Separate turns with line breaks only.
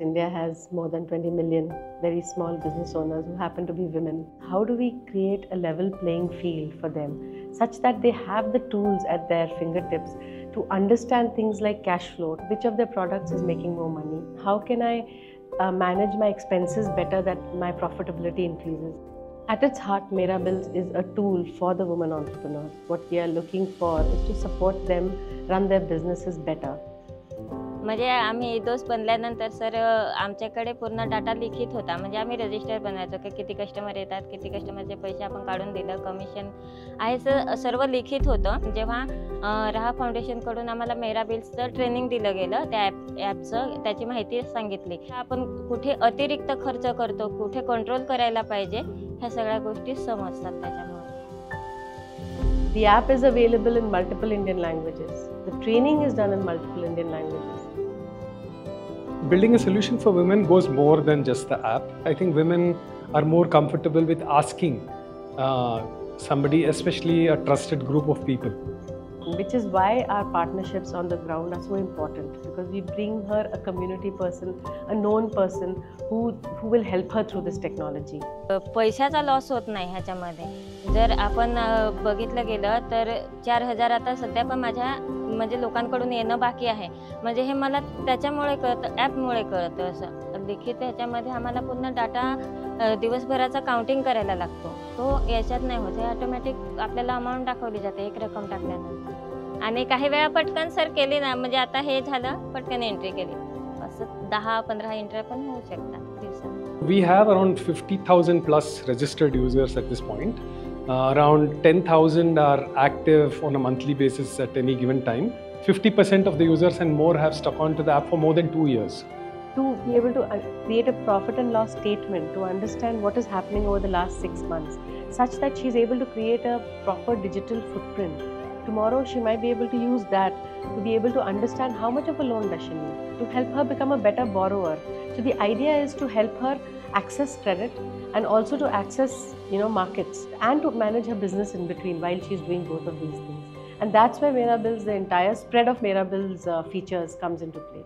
India has more than 20 million very small business owners who happen to be women. How do we create a level playing field for them such that they have the tools at their fingertips to understand things like cash flow, which of their products is making more money? How can I manage my expenses better that my profitability increases? At its heart, Merabills is a tool for the women entrepreneurs. What we are looking for is to support them run their businesses better.
म्हणजे आम्ही इदोस बनल्यानंतर sir आमच्याकडे पूर्ण data लिखित होता. म्हणजे आम्ही register बनवायचो की किती कस्टमर येतात, किती कस्टमरचे पैसे आपण काढून दिलं, कमिशन आहे, सर्व लिखित होतं. जेव्हा राहा फाउंडेशनकडून आम्हाला मेराबिल्सचं ट्रेनिंग दिलं गेलं, त्या ॲपचं त्याची माहिती सांगितली. आपण कुठे अतिरिक्त खर्च करतो, कुठे कंट्रोल करायला पाहिजे, ह्या सगळ्या गोष्टी समजतात त्याच्यामुळे.
The app is available in multiple Indian languages. The training is done in multiple Indian languages.
Building a solution for women goes more than just the app. I think women are more comfortable with asking somebody, especially a trusted group of people.
Which is why our partnerships on the ground are so important, because we bring her a community person, a known person who will help her through this technology.
पैशाचा loss होत नाही ह्याच्यामध्ये. जर आपण बघितलं गेलं तर 4,000 आता सध्या पण माझ्या म्हणजे लोकांकडून येणं बाकी आहे. म्हणजे हे मला त्याच्यामुळे कळतं, ॲपमुळे कळतं. असं लिखित ह्याच्यामध्ये आम्हाला पूर्ण डाटा दिवसभराचा काउंटिंग करायला लागतो. तो याच्यात नाही होत. हे ऑटोमॅटिक आपल्याला अमाऊंट दाखवली जाते एक रक्कम टाकल्यानंतर. आणि काही वेळा पटकन सर केली ना, म्हणजे आता हे झालं, पटकन एंट्री केली, असं 10-15 एंट्री पण होऊ शकतात दिवसात.
We have around 50,000 plus registered users at this point. Around 10,000 are active on a monthly basis at any given time. 50% of the users and more have stuck onto the app for more than 2 years.
To be able to create a profit and loss statement, to understand what is happening over the last 6 months, such that she's able to create a proper digital footprint. Tomorrow she might be able to use that to be able to understand how much of a loan does she need, to help her become a better borrower. So the idea is to help her access credit and also to access markets and to manage her business in between while she's doing both of these things. And that's where Merabills, the entire spread of Merabills features comes into play.